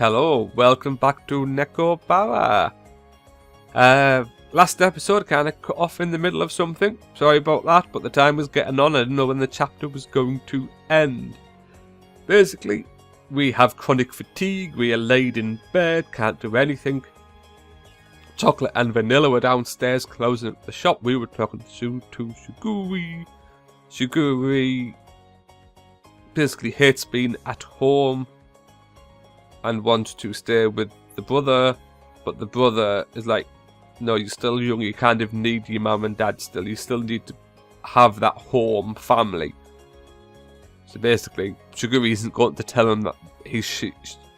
Hello, welcome back to Nekopara. Last episode kind of cut off in the middle of something. Sorry about that, but the time was getting on. I didn't know when the chapter was going to end. Basically, we have chronic fatigue, we are laid in bed, can't do anything. Chocolate and Vanilla were downstairs closing up the shop. We were talking to Shiguri. Shiguri basically hates being at home and wants to stay with the brother, but the brother is like, no, you're still young, you kind of need your mum and dad still, you still need to have that home family. So basically, Shiguri isn't going to tell him that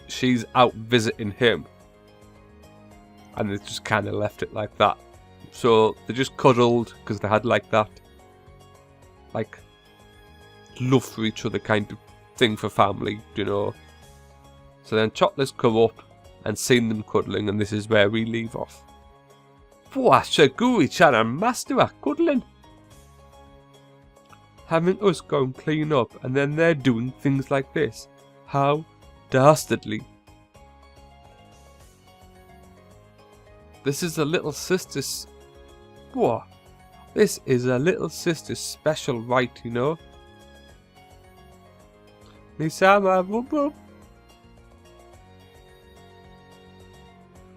she's out visiting him. And they just kind of left it like that. So they just cuddled because they had like that, like, love for each other kind of thing for family, you know. So then Chocolate's come up and seen them cuddling, and this is where we leave off. What, Shiguri-chan and Master are cuddling? Having us go and clean up, and then they're doing things like this. How dastardly. This is a little sister's... What? This is a little sister's special right, you know? Nisama, whoop whoop.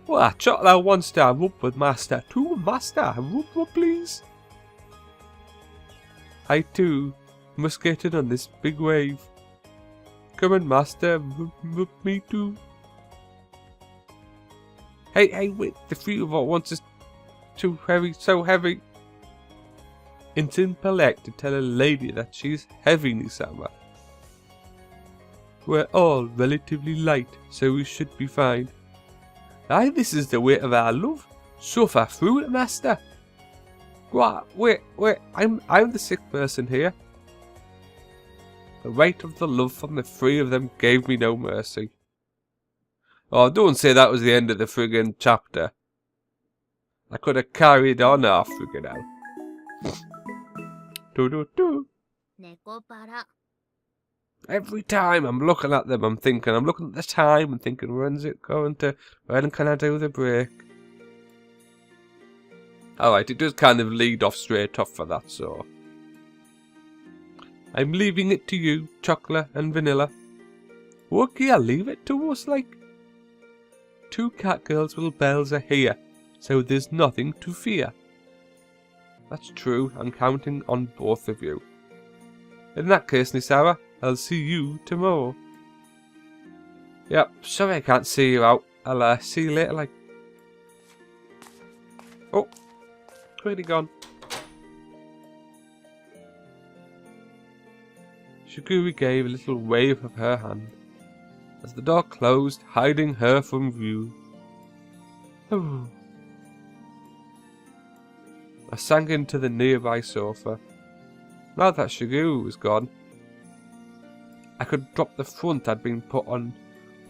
What? Chocolate wants to whoop with Master. Two Master, whoop whoop please. I too must get in on this big wave. Come on Master, whoop whoop me too. Hey, wait, the three of us wants us too heavy, so heavy. It's impolite to tell a lady that she's heavy, Nisama. We're all relatively light, so we should be fine. Aye, this is the weight of our love. Suffer through it, Master. What? Wait, I'm the sick person here. The weight of the love from the three of them gave me no mercy. Oh, don't say that was the end of the friggin' chapter. I could have carried on our friggin' out. Nekopara. Every time I'm looking at them, I'm looking at the time and thinking, when's it going to, when can I do the break? Alright, it does kind of lead off straight off for that, so. I'm leaving it to you, Chocolate and Vanilla. Okay, I'll leave it to us, like. Two cat girls with bells are here, so there's nothing to fear. That's true, I'm counting on both of you. In that case, Nisara, I'll see you tomorrow. Yep, sorry I can't see you out. I'll see you later, like. Oh, where'd he gone? Shiguri gave a little wave of her hand as the door closed, hiding her from view. Oh. I sank into the nearby sofa. Now that Shiguri was gone, I could drop the front I'd been put on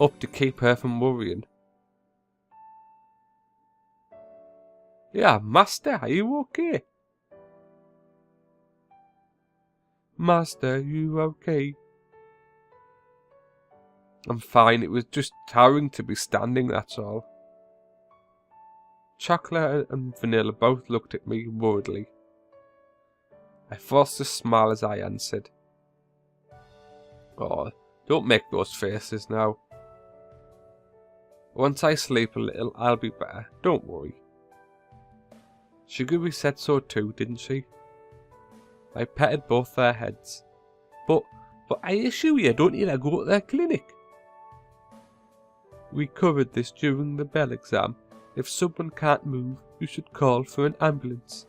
up to keep her from worrying. Yeah, Master, are you okay? Master, you okay? I'm fine, it was just tiring to be standing, that's all. Chocolate and Vanilla both looked at me worriedly. I forced a smile as I answered. Oh, don't make those faces now. Once I sleep a little, I'll be better, don't worry. Shiguri said so too, didn't she? I petted both their heads. But I assure you, don't need to go to their clinic. We covered this during the bell exam. If someone can't move, you should call for an ambulance.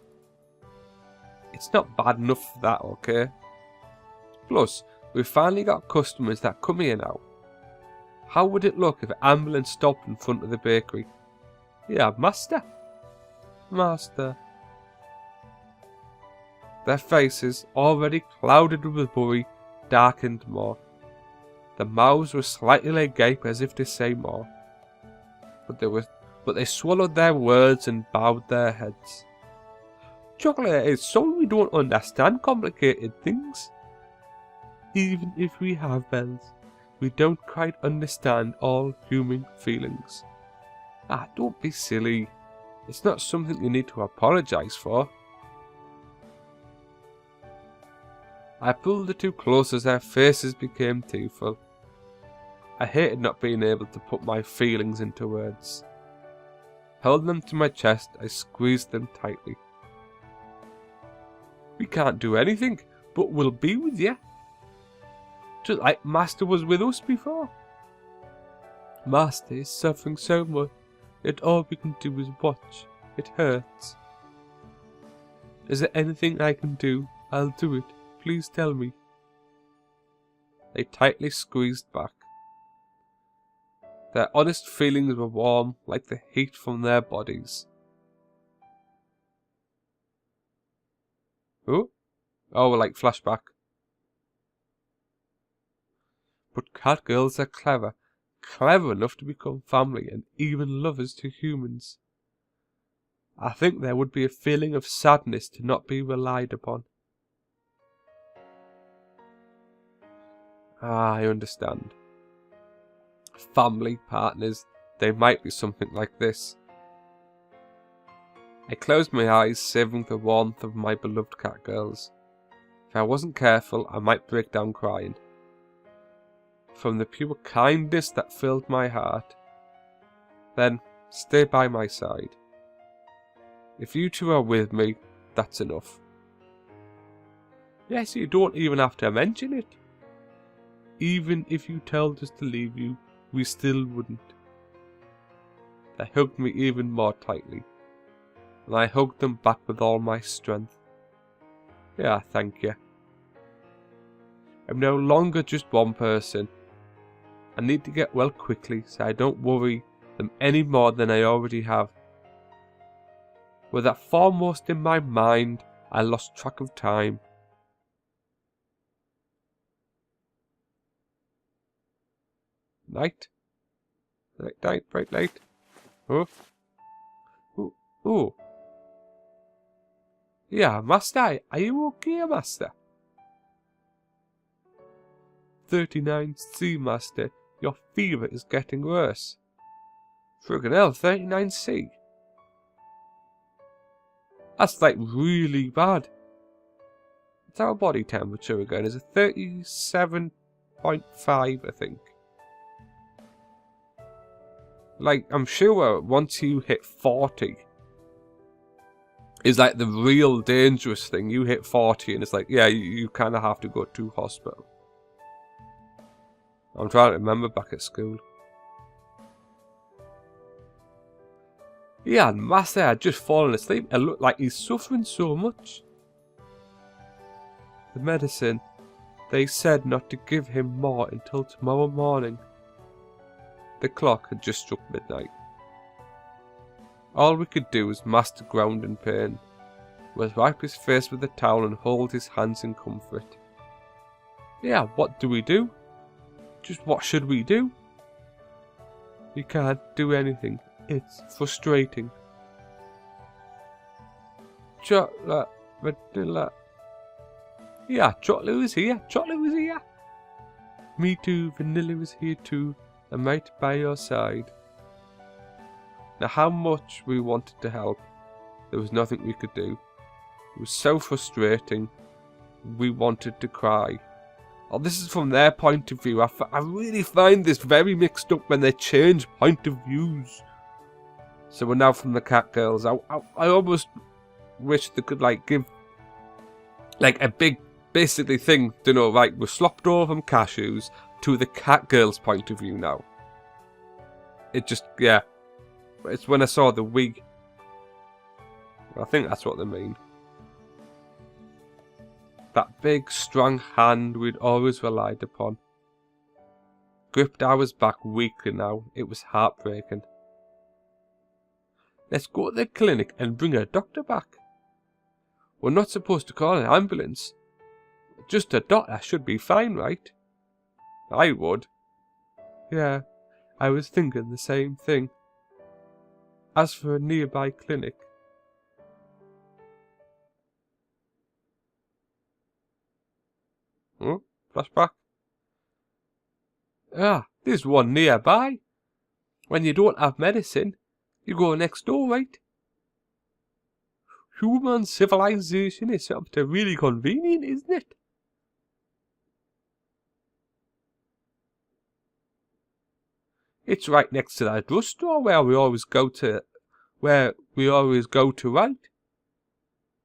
It's not bad enough for that, okay? Plus, we've finally got customers that come here now. How would it look if an ambulance stopped in front of the bakery? Yeah, Master. Master. Their faces, already clouded with worry, darkened more. The mouths were slightly agape as if to say more. But they swallowed their words and bowed their heads. Chocolate is sorry we don't understand complicated things. Even if we have bells, We don't quite understand all human feelings. Ah, don't be silly. It's not something you need to apologize for. I pulled the two close as their faces became tearful. I hated not being able to put my feelings into words. Holding them to my chest, I squeezed them tightly. We can't do anything, but we'll be with you. Just like Master was with us before. Master is suffering so much that all we can do is watch. It hurts. Is there anything I can do? I'll do it. Please tell me. They tightly squeezed back. Their honest feelings were warm like the heat from their bodies. Oh, like flashback. But cat girls are clever enough to become family and even lovers to humans. I think there would be a feeling of sadness to not be relied upon. Ah, I understand. Family, partners, they might be something like this. I closed my eyes, saving the warmth of my beloved cat girls. If I wasn't careful, I might break down crying. From the pure kindness that filled my heart. Then, stay by my side. If you two are with me, that's enough. Yes, you don't even have to mention it. Even if you told us to leave you, we still wouldn't. They hugged me even more tightly, and I hugged them back with all my strength. Yeah, thank you. I'm no longer just one person. I need to get well quickly so I don't worry them any more than I already have. With that foremost in my mind, I lost track of time. Night? Night, bright light. Oh. Oh. Yeah, Master, are you okay, Master? 39C, Master. Your fever is getting worse. Friggin' hell, 39C. That's like really bad. What's our body temperature again? Is it 37.5, I think? Like, I'm sure once you hit 40 is like the real dangerous thing. You hit 40 and it's like, yeah, you kind of have to go to hospital. I'm trying to remember back at school. Yeah, and Master had just fallen asleep and looked like he's suffering so much. The medicine, they said not to give him more until tomorrow morning. The clock had just struck midnight. All we could do was Master ground in pain, was wipe his face with a towel and hold his hands in comfort. Yeah, what do we do? Just what should we do? We can't do anything. It's frustrating. Chocolate, vanilla. Yeah, chocolate is here. Chocolate is here. Me too. Vanilla is here too. I'm right by your side. Now, how much we wanted to help, there was nothing we could do. It was so frustrating. We wanted to cry. Oh, this is from their point of view. I really find this very mixed up when they change point of views. So we're now from the cat girls. I almost wish they could like give like a big basically thing, you know, right, we're slopped over from cashews to the cat girls point of view now. It just, yeah. It's when I saw the wig. I think that's what they mean. That big, strong hand we'd always relied upon. Gripped ours back weakly now. It was heartbreaking. Let's go to the clinic and bring a doctor back. We're not supposed to call an ambulance. Just a doctor should be fine, right? I would. Yeah, I was thinking the same thing. As for a nearby clinic, flashback. Ah, there's one nearby. When you don't have medicine, you go next door, right? Human civilization is something really convenient, isn't it? It's right next to that drugstore where we always go to, right?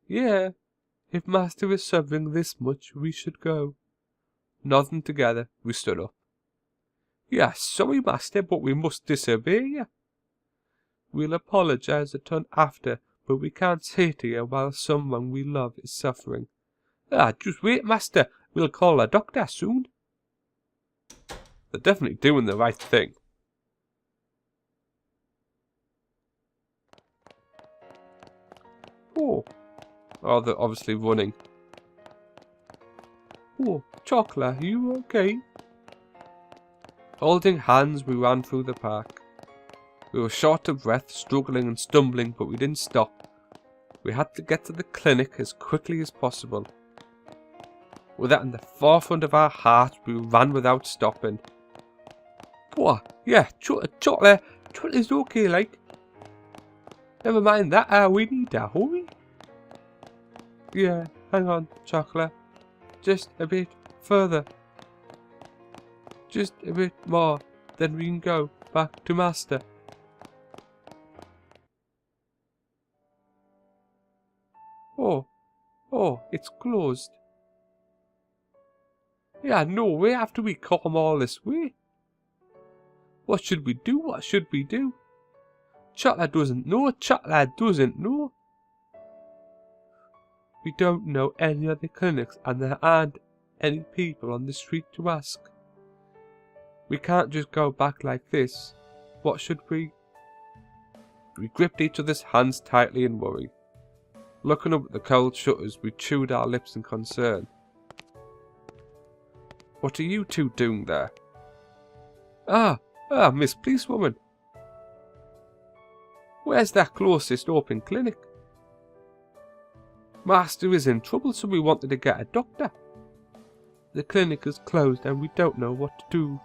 Yeah, if Master is suffering this much, we should go. Nodding together, we stood up. Yeah, sorry, Master, but we must disobey you. We'll apologize a ton after, but we can't sit here while someone we love is suffering. Ah, just wait, Master. We'll call a doctor soon. They're definitely doing the right thing. Oh, they're obviously running. Oh, Chocolate, are you okay? Holding hands, we ran through the park. We were short of breath, struggling and stumbling, but we didn't stop. We had to get to the clinic as quickly as possible. With that in the forefront of our hearts, we ran without stopping. What? Yeah, Chocolate is okay, like. Never mind that, we need to hurry. Yeah, hang on, Chocolate. Just a bit further. Just a bit more, then we can go back to Master. Oh, it's closed. Yeah, no way after we come all this way. What should we do? What should we do? Chocolate doesn't know. Chocolate doesn't know. We don't know any other clinics and there aren't any people on the street to ask. We can't just go back like this. What should we? We gripped each other's hands tightly in worry. Looking up at the cold shutters, we chewed our lips in concern. What are you two doing there? Ah, Miss Policewoman. Where's that closest open clinic? Master is in trouble, so we wanted to get a doctor. The clinic is closed and we don't know what to do.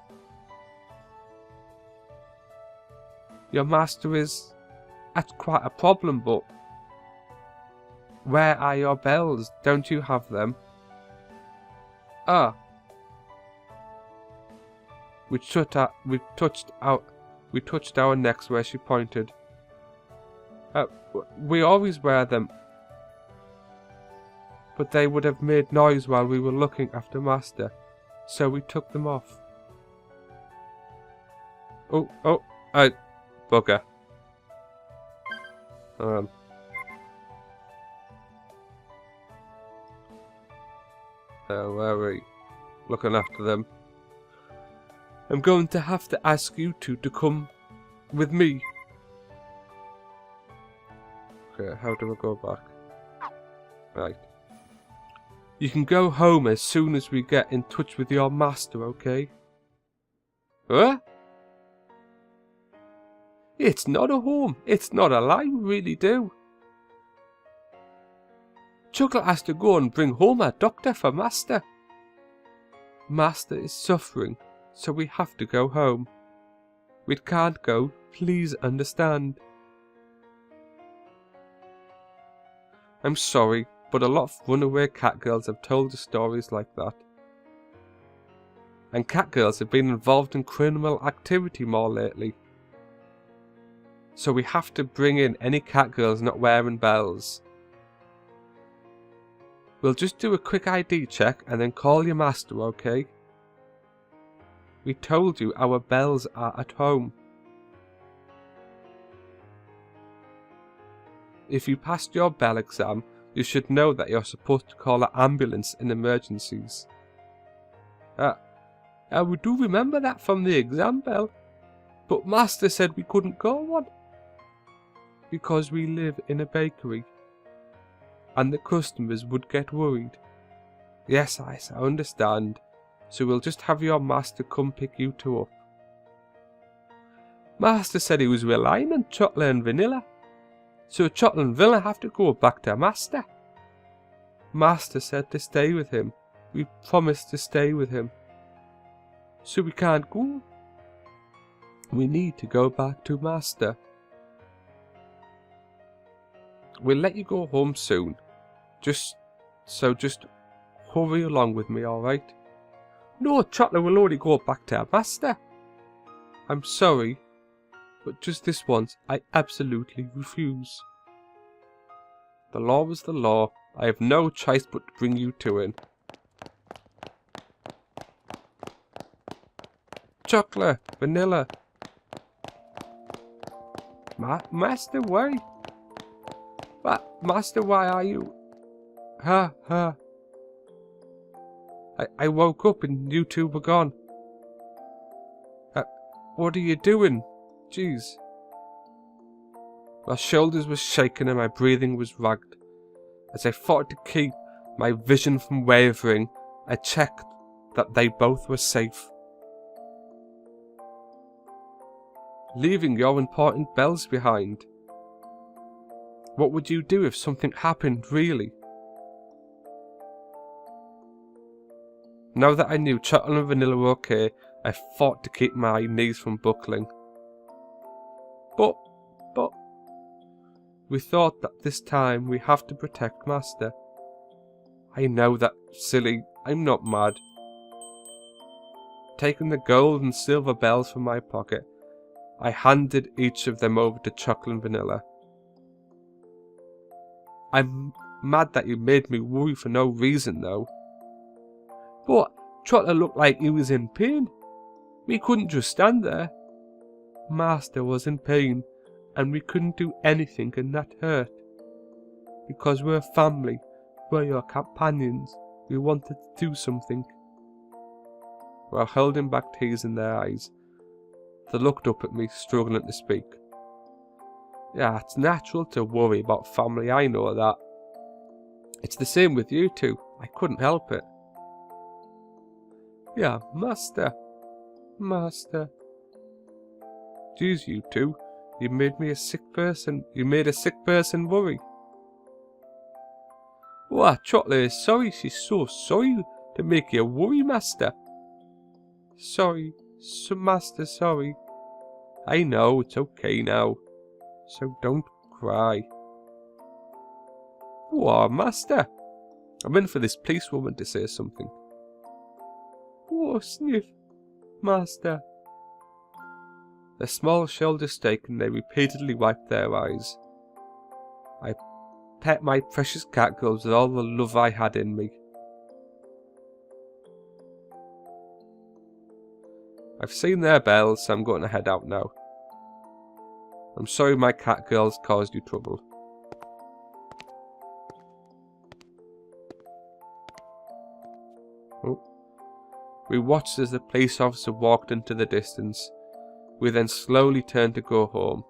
Your master is... That's quite a problem, but... Where are your bells? Don't you have them? Ah. We touched our necks where she pointed. We always wear them. But they would have made noise while we were looking after Master, so we took them off. Bugger. Where are we? Looking after them. I'm going to have to ask you two to come with me. Okay, how do I go back? Right. You can go home as soon as we get in touch with your master, okay? Huh? It's not a home. It's not a lie, we really do. Chocolate has to go and bring home a doctor for Master. Master is suffering, so we have to go home. We can't go, please understand. I'm sorry, but a lot of runaway cat girls have told us stories like that. And cat girls have been involved in criminal activity more lately. So we have to bring in any cat girls not wearing bells. We'll just do a quick ID check and then call your master, okay? We told you our bells are at home. If you passed your bell exam, you should know that you're supposed to call an ambulance in emergencies. We do remember that from the exam bell, but Master said we couldn't call one. Because we live in a bakery, and the customers would get worried. Yes, I understand, so we'll just have your master come pick you two up. Master said he was relying on Chocolate and Vanilla, so Chocolate and Vanilla have to go back to Master. Master said to stay with him. We promised to stay with him. So we can't go? We need to go back to Master. We'll let you go home soon. Just hurry along with me, alright? No, Chocolate will only go back to our Master. I'm sorry, but just this once, I absolutely refuse. The law is the law. I have no choice but to bring you to it. Chocolate, vanilla. Master, why? What? Master, why are you? I woke up and you two were gone. What are you doing? Jeez. My shoulders were shaking and my breathing was ragged. As I fought to keep my vision from wavering, I checked that they both were safe. Leaving your important bells behind. What would you do if something happened, really? Now that I knew Chocolate and Vanilla were okay, I fought to keep my knees from buckling. But, we thought that this time we have to protect Master. I know that, silly, I'm not mad. Taking the gold and silver bells from my pocket, I handed each of them over to Chocolate and Vanilla. I'm mad that you made me worry for no reason, though. But Chocolate looked like he was in pain. We couldn't just stand there. Master was in pain, and we couldn't do anything and that hurt. Because we're family, we're your companions, we wanted to do something. While holding back tears in their eyes, they looked up at me, struggling to speak. Yeah, it's natural to worry about family, I know that. It's the same with you two, I couldn't help it. Yeah, Master. Jeez, you two, you made me a sick person. You made a sick person worry. What, Chocolate is sorry. She's so sorry to make you worry, Master. Sorry, Master, sorry. I know, it's okay now. So don't cry. What, Master? I'm in for this policewoman to say something. Oh, sniff, Master. Their small shoulders shaken, they repeatedly wiped their eyes. I pet my precious cat girls with all the love I had in me. I've seen their bells, so I'm going to head out now. I'm sorry my cat girls caused you trouble. Oh. We watched as the police officer walked into the distance. We then slowly turned to go home.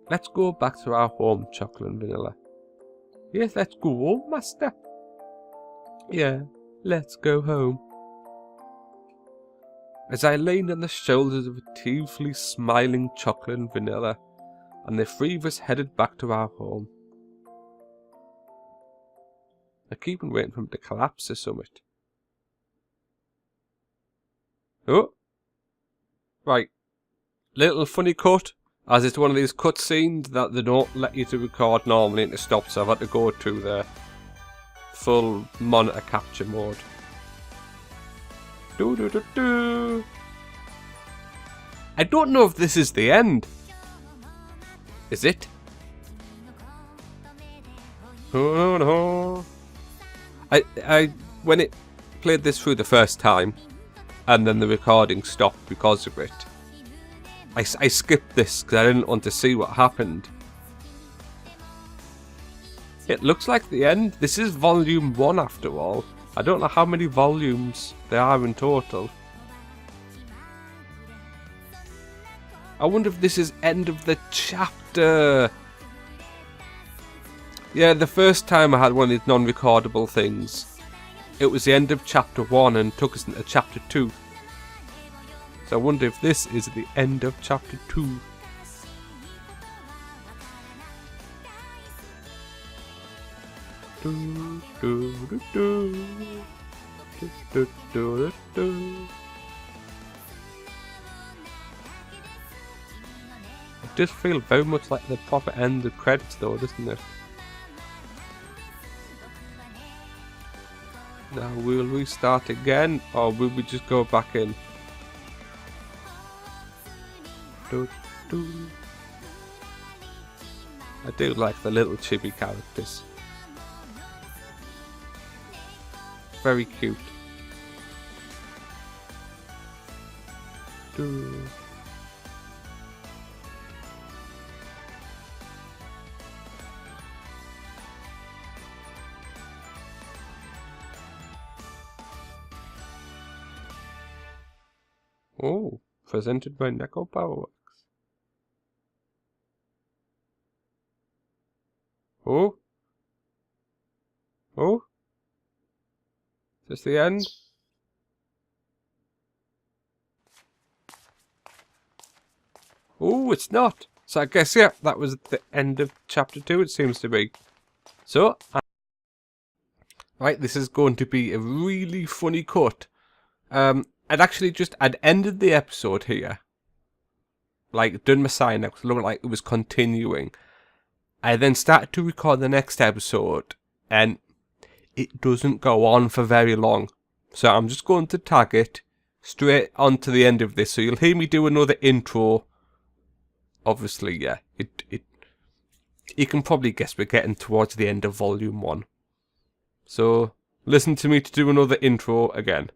Let's go back to our home, Chocolate and Vanilla. Yes, let's go home, Master. Yeah, let's go home. As I leaned on the shoulders of a tearfully smiling Chocolate and Vanilla, and the three of us headed back to our home. I keep on waiting for him to collapse or something. Oh! Right. Little funny cut, as it's one of these cutscenes that they don't let you to record normally and to stop, so I've had to go to the full monitor capture mode. I don't know if this is the end. Is it? Oh no. I when it played this through the first time and then the recording stopped because of it, I skipped this because I didn't want to see what happened. It looks like the end. This is volume 1 after all. I don't know how many volumes there are in total. I wonder if this is end of the chapter. Yeah, the first time I had one of these non-recordable things, it was the end of chapter 1 and took us into chapter 2. So I wonder if this is the end of chapter 2. It does feel very much like the proper end of credits though, doesn't it? Now we'll restart again, or will we just go back in? I do like the little chibi characters. Very cute. Oh, presented by Nekopara. Oh? Oh? Is this the end? Oh, it's not. So I guess, yeah, that was the end of chapter 2, it seems to be. So, right, this is going to be a really funny cut. I'd ended the episode here. Like, done my sign up, because it looked like it was continuing. I then started to record the next episode, and it doesn't go on for very long. So I'm just going to tag it straight onto the end of this. So you'll hear me do another intro. Obviously, yeah, you can probably guess we're getting towards the end of volume 1. So listen to me to do another intro again.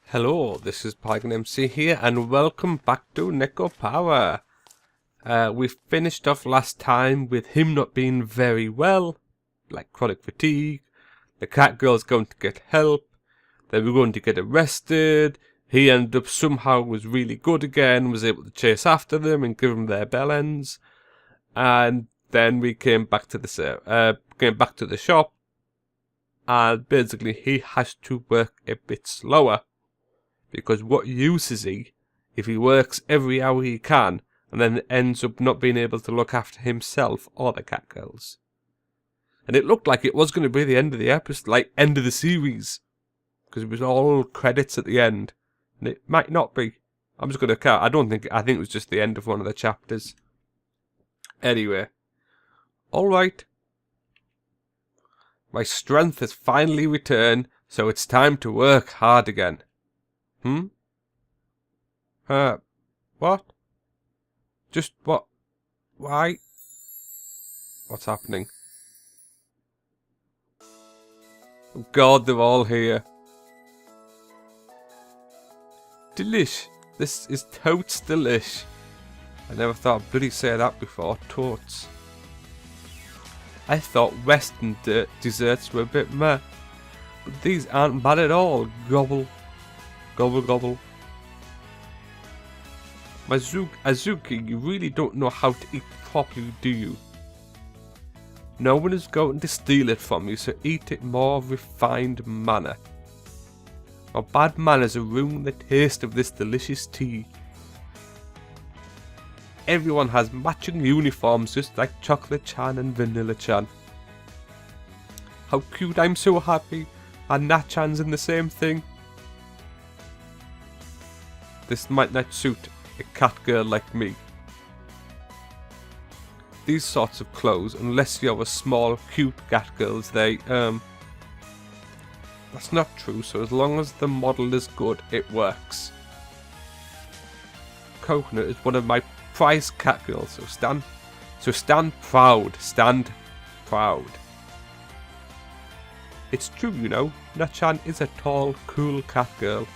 Hello, this is Part1 MC here, and welcome back to Nekopara. We finished off last time with him not being very well, like chronic fatigue. The cat girl's going to get help. They were going to get arrested. He ended up somehow was really good again, was able to chase after them and give them their bellends. And then we came back to the shop, and basically he has to work a bit slower. Because what use is he if he works every hour he can and then ends up not being able to look after himself or the cat girls? And it looked like it was going to be the end of the episode, like end of the series, because it was all credits at the end, and it might not be. I'm just going to count. I think it was just the end of one of the chapters. Anyway, all right. My strength has finally returned, so it's time to work hard again. What? Just what? Why? What's happening? Oh God, they're all here. Delish. This is totes delish. I never thought I'd bloody say that before. Totes. I thought Western desserts were a bit meh, but these aren't bad at all. Gobble. Gobble gobble. Azuki, you really don't know how to eat properly, do you? No one is going to steal it from you, so eat it more refined manner. Or bad manners ruin the taste of this delicious tea. Everyone has matching uniforms just like Chocolate-chan and Vanilla-chan. How cute, I'm so happy. And Nat-chan's in the same thing. This might not suit a cat girl like me. These sorts of clothes, unless you're a small, cute cat girl, that's not true, so as long as the model is good, it works. Coconut is one of my prized cat girls, so stand proud, stand proud. It's true, you know, Nat-chan is a tall, cool cat girl.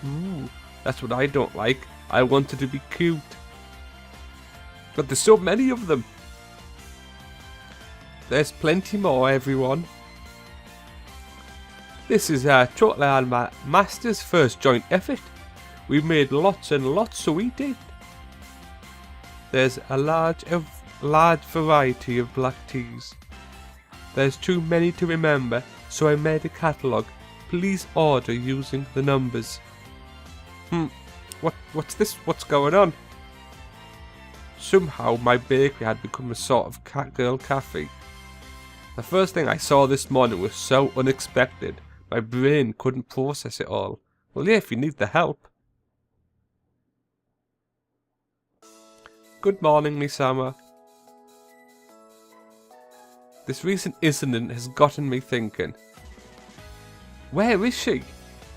Ooh. That's what I don't like. I want her to be cute. But there's so many of them. There's plenty more, everyone. This is totally on my master's first joint effort. We made lots and lots, so we did. There's a large variety of black teas. There's too many to remember, so I made a catalogue. Please order using the numbers. What's this? What's going on? Somehow my bakery had become a sort of cat girl cafe. The first thing I saw this morning was so unexpected, my brain couldn't process it all. Well, yeah, if you need the help. Good morning, Misama. This recent incident has gotten me thinking. Where is she?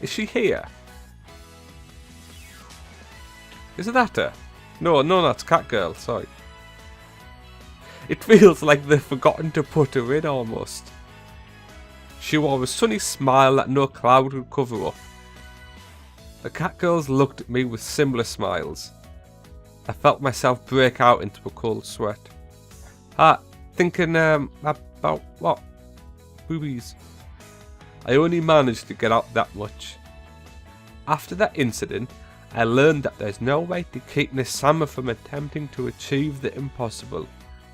Is she here? Isn't that her? No, that's Catgirl, sorry. It feels like they've forgotten to put her in almost. She wore a sunny smile that no cloud would cover up. The Catgirls looked at me with similar smiles. I felt myself break out into a cold sweat. Thinking about what? Boobies. I only managed to get out that much. After that incident, I learned that there's no way to keep Nisama from attempting to achieve the impossible.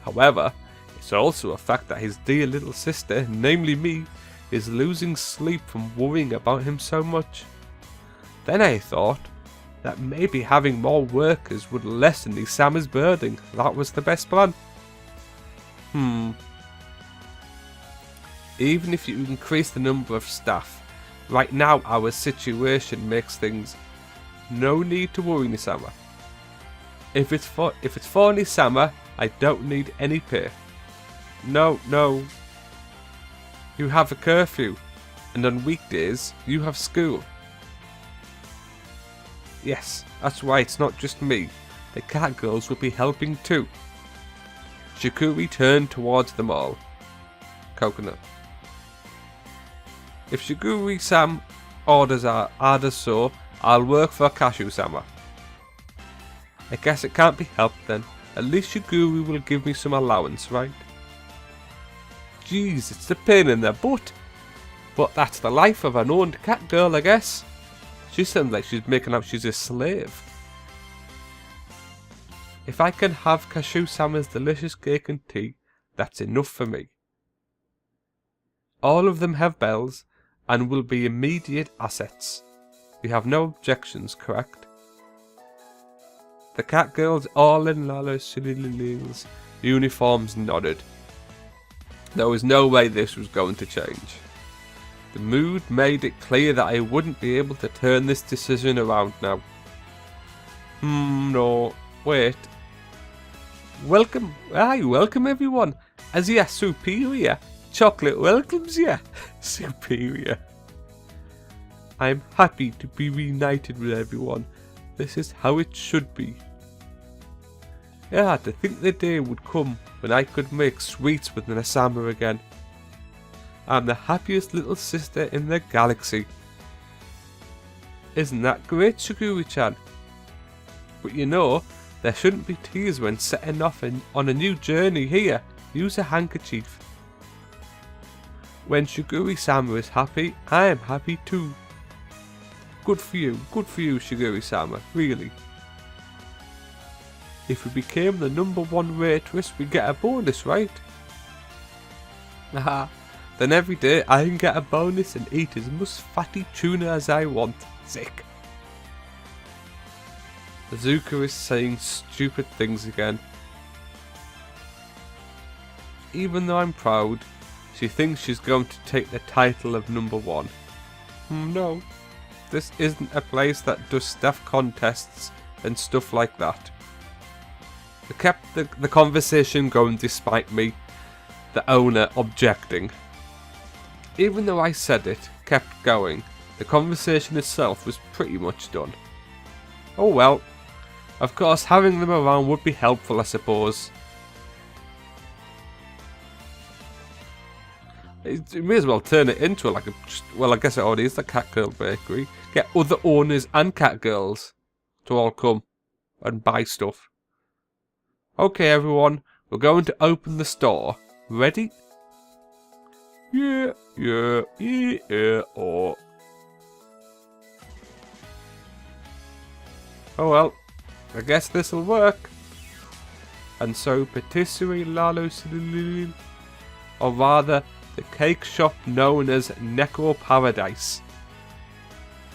However, it's also a fact that his dear little sister, namely me, is losing sleep from worrying about him so much. Then I thought that maybe having more workers would lessen Nisama's burden. That was the best plan. Even if you increase the number of staff, right now our situation makes things no need to worry, Nisama. If it's for Nisama, I don't need any pay. No. You have a curfew, and on weekdays you have school. Yes, that's why it's not just me. The Catgirls will be helping too. Shikuri turned towards them all. Coconut. If Shiguri-san orders so, I'll work for Kashu-sama. I guess it can't be helped then. At least Shiguri will give me some allowance, right? Jeez, it's the pain in their butt. But that's the life of an owned cat girl, I guess. She sounds like she's making out she's a slave. If I can have Kashu-sama's delicious cake and tea, that's enough for me. All of them have bells and will be immediate assets. We have no objections, correct? The cat girls all in Lala's uniforms nodded. There was no way this was going to change. The mood made it clear that I wouldn't be able to turn this decision around now. No, wait. Welcome everyone. As your superior, chocolate welcomes you. Superior. I'm happy to be reunited with everyone. This is how it should be. Yeah, to think the day would come when I could make sweets with Nisama again. I'm the happiest little sister in the galaxy. Isn't that great, Shiguri-chan? But you know, there shouldn't be tears when setting off on a new journey here. Use a handkerchief. When Shiguri-sama is happy, I am happy too. Good for you, Shiguri-sama, really. If we became the #1 waitress, we get a bonus, right? Haha, then every day I can get a bonus and eat as much fatty tuna as I want. Sick. Azuka is saying stupid things again. Even though I'm proud, she thinks she's going to take the title of #1. No, this isn't a place that does staff contests and stuff like that. They kept the conversation going despite me, the owner, objecting. Even though I said it, kept going, the conversation itself was pretty much done. Oh well, of course having them around would be helpful, I suppose. You may as well turn it into like well, I guess it already is the Catgirl Bakery. Get other owners and Catgirls to all come and buy stuff. Okay everyone, we're going to open the store. Ready? Yeah, oh. Oh well, I guess this'll work. And so Patisserie Lalo, or rather the cake shop known as Nekopara,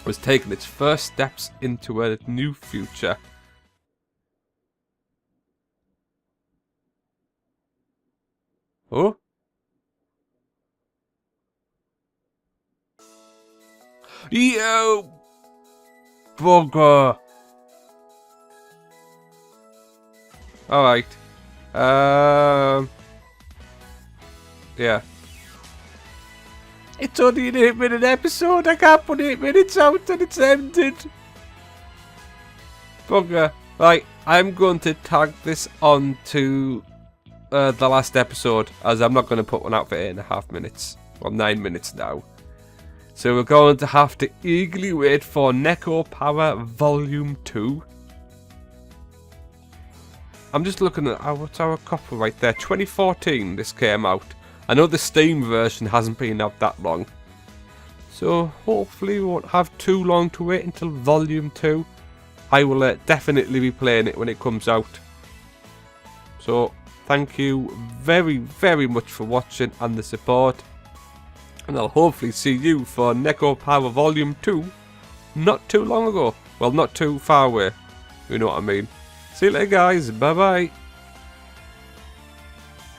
was taking its first steps into a new future. Oh? You bugger. Alright. Yeah. It's only an 8-minute episode. I can't put 8 minutes out and it's ended. Bugger. Right, I'm going to tag this on to the last episode, as I'm not going to put one out for 8.5 minutes. Well, 9 minutes now. So we're going to have to eagerly wait for Nekopara Volume 2. I'm just looking at what's our copy right there. 2014 this came out. I know the Steam version hasn't been out that long. So hopefully we won't have too long to wait until Volume 2. I will definitely be playing it when it comes out. So thank you very, very much for watching and the support. And I'll hopefully see you for Nekopara Volume 2 not too long ago. Well, not too far away. You know what I mean. See you later, guys. Bye-bye.